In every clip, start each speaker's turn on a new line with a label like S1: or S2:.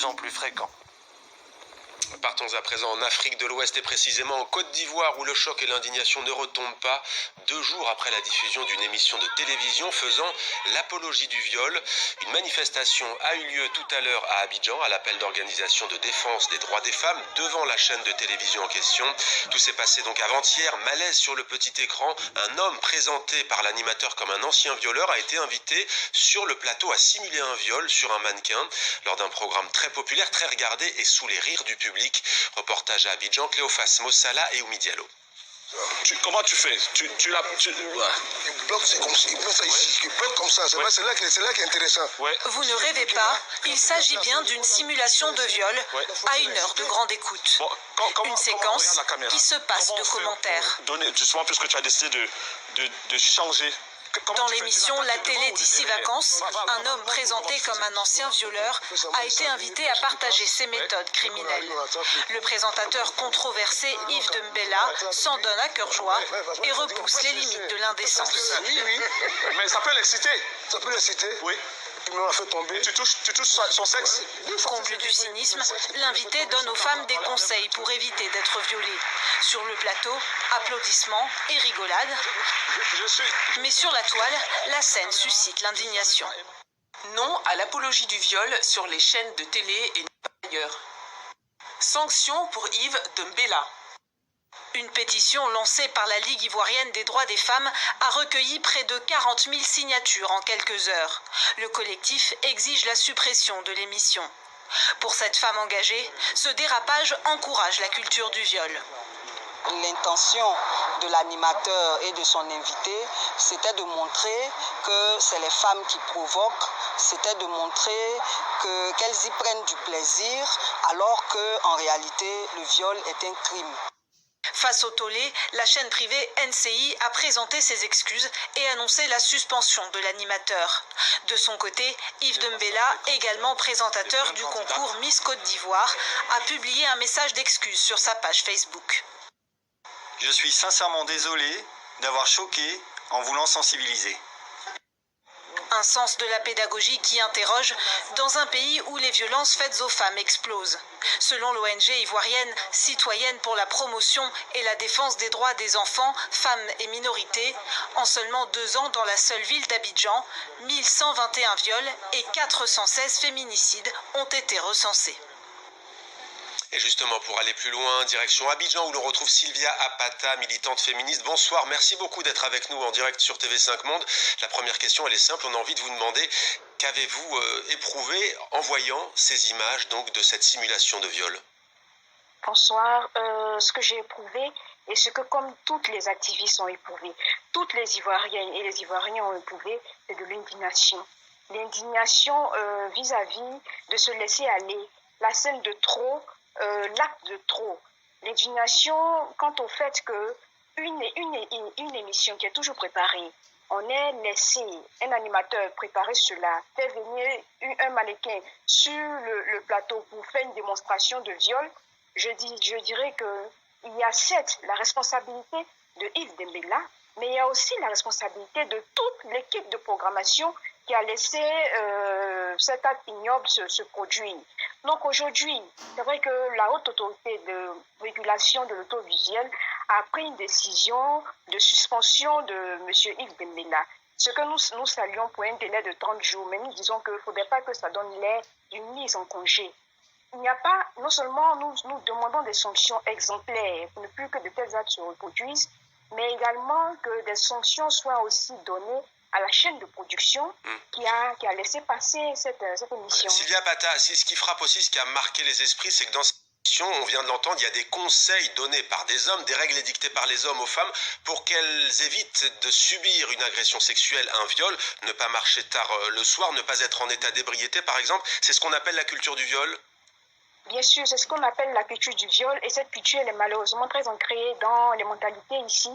S1: plus en plus fréquents.
S2: Partons à présent en Afrique de l'Ouest et précisément en Côte d'Ivoire où le choc et l'indignation ne retombent pas 2 jours après la diffusion d'une émission de télévision faisant l'apologie du viol. Une manifestation a eu lieu tout à l'heure à Abidjan à l'appel d'organisations de défense des droits des femmes devant la chaîne de télévision en question. Tout s'est passé donc avant-hier, malaise sur le petit écran. Un homme présenté par l'animateur comme un ancien violeur a été invité sur le plateau à simuler un viol sur un mannequin lors d'un programme très populaire, très regardé et sous les rires du public. Reportage à Abidjan, Cléophas Mossala et Oumi Diallo.
S3: Comment tu fais
S4: Il bloque, c'est comme ça, il bloque ça ici, il bloque comme ça, c'est là qui est intéressant.
S3: Ouais.
S5: Vous ne rêvez pas, il s'agit bien d'une simulation de viol à 1 heure de grande écoute.
S3: Bon,
S5: Une séquence qui se passe de commentaires.
S3: Justement, puisque tu as décidé de changer.
S5: Dans l'émission La télé d'ici vacances, un homme présenté comme un ancien violeur a été invité à partager ses méthodes criminelles. Le présentateur controversé Yves Dembella s'en donne à cœur joie et repousse les limites de l'indécence.
S4: Oui.
S3: Mais ça peut l'exciter.
S4: Ça peut l'exciter.
S3: Oui.
S4: Il m'a fait tomber.
S3: Tu touches son sexe.
S5: Comble du cynisme, l'invité donne aux femmes des conseils pour éviter d'être violées. Sur le plateau, applaudissements et rigolades. Mais sur la toile, la scène suscite l'indignation.
S6: Non à l'apologie du viol sur les chaînes de télé et ailleurs. Sanction pour Yves Dembella.
S5: Une pétition lancée par la Ligue ivoirienne des droits des femmes a recueilli près de 40 000 signatures en quelques heures. Le collectif exige la suppression de l'émission. Pour cette femme engagée, ce dérapage encourage la culture du viol.
S7: L'intention de l'animateur et de son invité, c'était de montrer que c'est les femmes qui provoquent, c'était de montrer qu'elles y prennent du plaisir, alors qu'en réalité, le viol est un crime.
S5: Face au tollé, la chaîne privée NCI a présenté ses excuses et annoncé la suspension de l'animateur. De son côté, Yves Dembella, également présentateur du concours Miss Côte d'Ivoire, a publié un message d'excuse sur sa page Facebook.
S1: Je suis sincèrement désolé d'avoir choqué en voulant sensibiliser.
S5: Un sens de la pédagogie qui interroge dans un pays où les violences faites aux femmes explosent. Selon l'ONG ivoirienne Citoyenne pour la promotion et la défense des droits des enfants, femmes et minorités, en seulement 2 ans dans la seule ville d'Abidjan, 1121 viols et 416 féminicides ont été recensés.
S2: Et justement, pour aller plus loin, direction Abidjan où l'on retrouve Sylvia Apata, militante féministe. Bonsoir, merci beaucoup d'être avec nous en direct sur TV5 Monde. La première question, elle est simple, on a envie de vous demander qu'avez-vous éprouvé en voyant ces images donc, de cette simulation de viol?
S8: Bonsoir, ce que j'ai éprouvé et ce que comme toutes les activistes ont éprouvé, toutes les Ivoiriennes et les Ivoiriens ont éprouvé, c'est de l'indignation. L'indignation vis-à-vis de se laisser aller, la scène de trop, l'acte de trop, l'indignation quant au fait que une émission qui est toujours préparée, on est laissé un animateur préparer cela, faire venir un mannequin sur le plateau pour faire une démonstration de viol. Je dirais qu'il y a certes la responsabilité de Yves Dembella, mais il y a aussi la responsabilité de toute l'équipe de programmation qui a laissé cet acte ignoble se produire. Donc aujourd'hui, c'est vrai que la haute autorité de régulation de l'audiovisuel a pris une décision de suspension de M. Yves Dembella. Ce que nous saluons pour un délai de 30 jours, mais nous disons qu'il ne faudrait pas que ça donne l'air d'une mise en congé. Il n'y a pas, non seulement nous demandons des sanctions exemplaires pour ne plus que de tels actes se reproduisent, mais également que des sanctions soient aussi données à la chaîne de production qui a laissé passer cette émission.
S2: Sylvia Pata, ce qui frappe aussi, ce qui a marqué les esprits, c'est que dans cette émission, on vient de l'entendre, il y a des conseils donnés par des hommes, des règles édictées par les hommes aux femmes pour qu'elles évitent de subir une agression sexuelle, un viol, ne pas marcher tard le soir, ne pas être en état d'ébriété par exemple. C'est ce qu'on appelle la culture du viol.
S8: Bien sûr, c'est ce qu'on appelle la culture du viol et cette culture elle est malheureusement très ancrée dans les mentalités ici.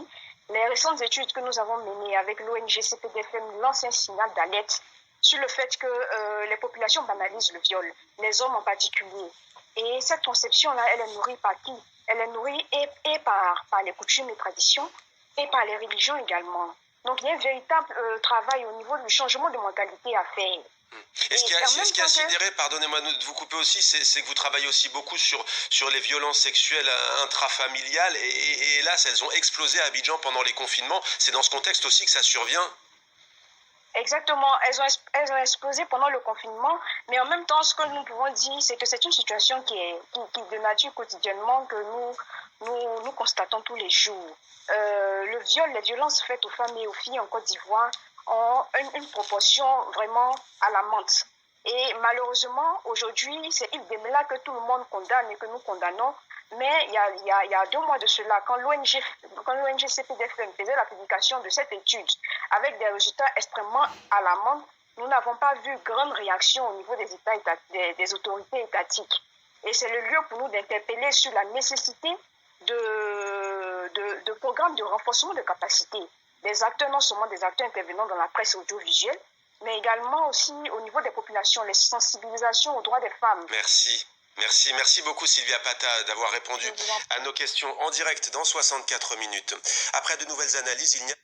S8: Les récentes études que nous avons menées avec l'ONG CPDFM lancent un signal d'alerte sur le fait que les populations banalisent le viol, les hommes en particulier. Et cette conception-là, elle est nourrie par qui? Elle est nourrie et par les coutumes et traditions et par les religions également. Donc il y a un véritable travail au niveau du changement de mentalité à faire.
S2: Et ce qui a sidéré, pardonnez-moi de vous couper aussi, c'est que vous travaillez aussi beaucoup sur les violences sexuelles intrafamiliales et hélas, elles ont explosé à Abidjan pendant les confinements. C'est dans ce contexte aussi que ça survient.
S8: Exactement, elles ont explosé pendant le confinement, mais en même temps, ce que nous pouvons dire, c'est que c'est une situation qui de nature quotidiennement que nous constatons tous les jours. Le viol, les violences faites aux femmes et aux filles en Côte d'Ivoire ont une proportion vraiment alarmante. Et malheureusement, aujourd'hui, c'est Yves Demela que tout le monde condamne et que nous condamnons. Mais il y a 2 mois de cela, quand l'ONG CPDFM faisait la publication de cette étude avec des résultats extrêmement alarmants, nous n'avons pas vu grande réaction au niveau des autorités étatiques. Et c'est le lieu pour nous d'interpeller sur la nécessité de programmes de renforcement de capacité des acteurs, non seulement des acteurs intervenant dans la presse audiovisuelle, mais également aussi au niveau des populations, les sensibilisations aux droits des femmes.
S2: Merci beaucoup Sylvia Pata d'avoir répondu à nos questions en direct dans 64 minutes. Après de nouvelles analyses, il n'y a